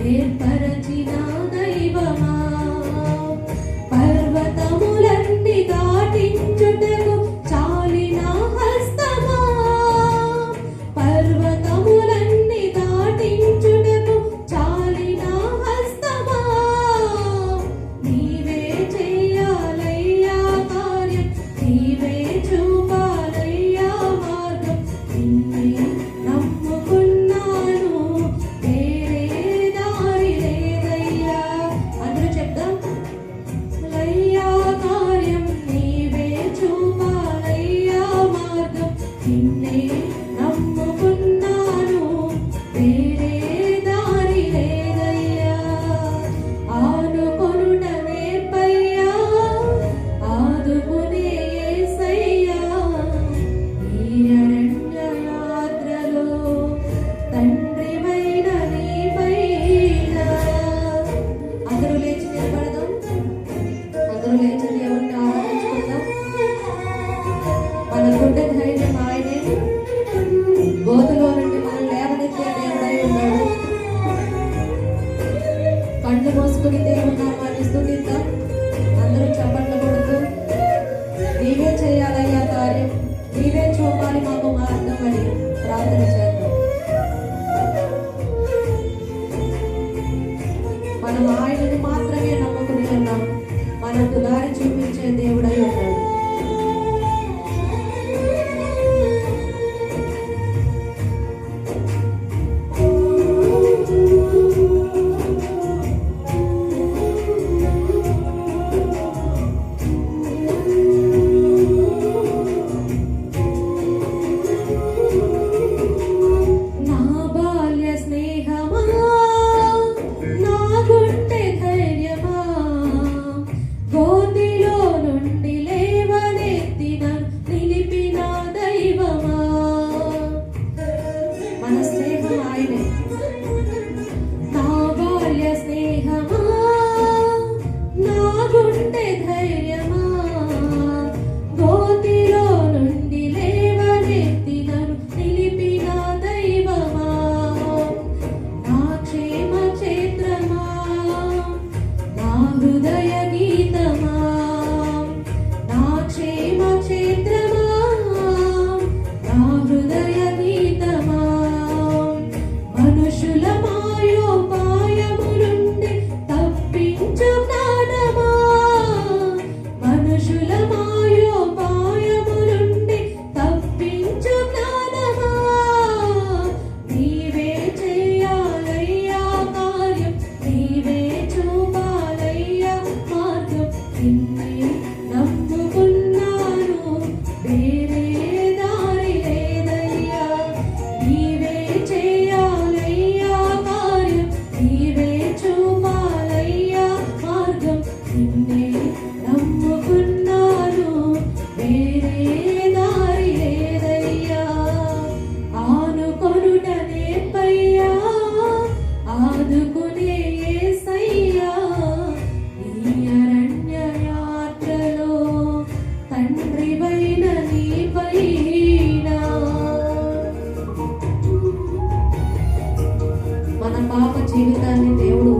ఏర్పరచిన దైవమా, పర్వతములన్నీ దాటించుటకు చాలిన హస్తమా, పర్వతములన్నీ దాటించుటకు చాలిన హస్తమా, నీవే చేయాలయ్యా కార్యం, నీవే చూపాలయ్యా మార్గం, నిన్నే నమ్ముకున్నాను వేరే దారి లేదయ్యా. అందరూ చెప్దాం. అయ్యా కార్యం నీవే చూపాలయ్యా మార్గం, నిన్నే నమ్ముకున్నాను వేరే దారి లేదయ్యా. ఆనుకొనుట నేర్పయ్యా, ఆదుకునే యేసయ్యా, ఈ అరణ్య యాత్రలో తండ్రివైన నీపైన. అందరూ లేచి నిలబడదాం. అందరూ లేచి దేవుణ్ణి ఆరాధించుకుందాం. మన గుండె ధైర్యం ఆయనే, గోతులో నుండి మనం లేవనెత్తే దేవుడై ఉన్నాడు. కళ్ళు మూసుకుని దేవుని నామాన్ని స్తుతిద్దాం. అందరూ చప్పట్లు కొడుతూ, నీవే చేయాలయ్యా కార్యం, నీవే చూపాలి మాకు మార్గం అని ప్రార్థన చేద్దాం. మనం ఆయనని మాత్రమే నమ్ముకుని ఉన్నాం. మనకు దారి చూపించే దేవుడై ఉన్నాడు. నా బాల్య స్నేహమా, నా గుండె ధైర్యమా, గోతిలో నుండి లేవనెత్తిన నిలిపిన దైవమా. మన స్నేహం ఆయనే. నా బాల్య స్నేహమా, నా గుండె ధైర్యమా, గోతిలో నుండి లేవనెత్తిన నిలిపిన దైవమా. నా క్షేమ క్షేత్రమా, నా హృదయ గీతమా, నా క్షేమ క్షేత్రమా, నా హృదయ గీతమా. మనుషుల మాయోపాయము నుండి తప్పించు జ్ఞానమా, మనుషుల మాయోపాయము నుండి తప్పించు జ్ఞానమా, నీవే చేయాలయ్యా కార్యం, నీవే చూపాలయ్యా మార్గం, నిన్నే నమ్ముకున్నాను వేరే దారి లేదయ్యా. నీవే చేయాలయ్యా కార్యం, నీవే చూపాలయ్యా మార్గం, నిన్నే నమ్ముకున్నాను వేరే దారి లేదయ్యా. ఆనుకొనుట నేర్పయ్యా, ఆదుకునే యేసయ్యా, ఈ అరణ్య యాత్రలో తండ్రివైన నీపైన. మన పాప జీవితాన్ని దేవుడు,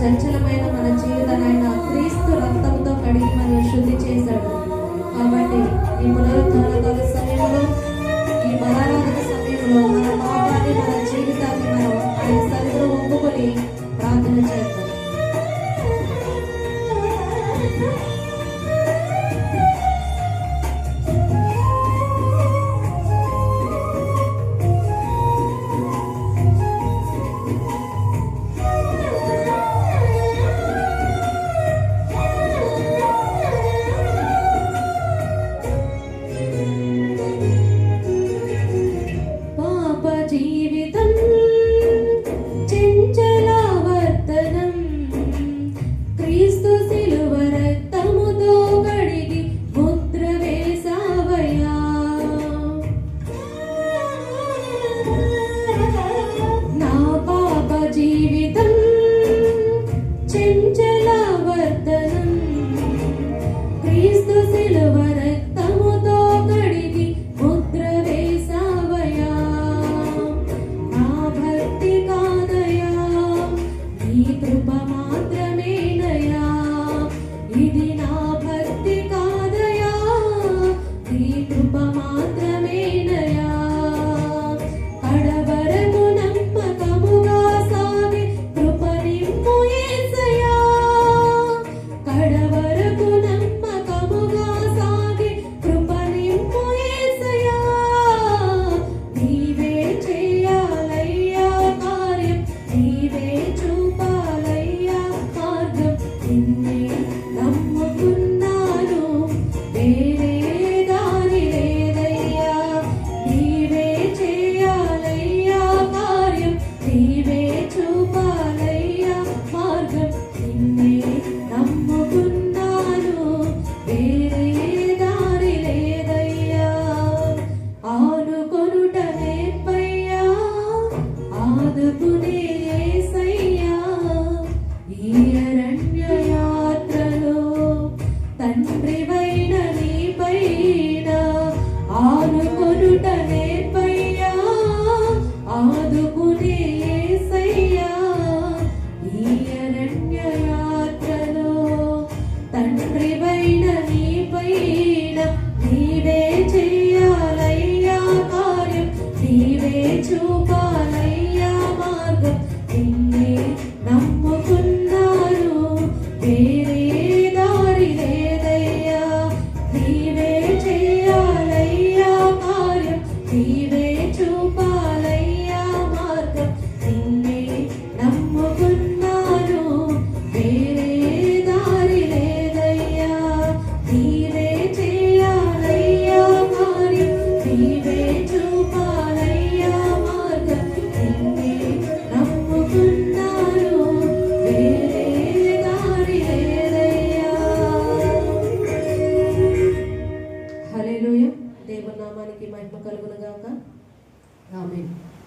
చంచలమైన మన జీవితాన్ని క్రీస్తు రక్తంతో కడిగి మనం శుద్ధి చేశాడు. కాబట్టి ఈ పునరుద్ధరణ కాల సమయంలో, ఈ బలారాధన సమయంలో మన పాపాన్ని, మన జీవితాన్ని మనం ఆయన సన్నిధిలో ఒప్పుకొని ప్రార్థన చేద్దాం. దేవుని నామానికి మహిమ కలుగును గాక. ఆమేన్.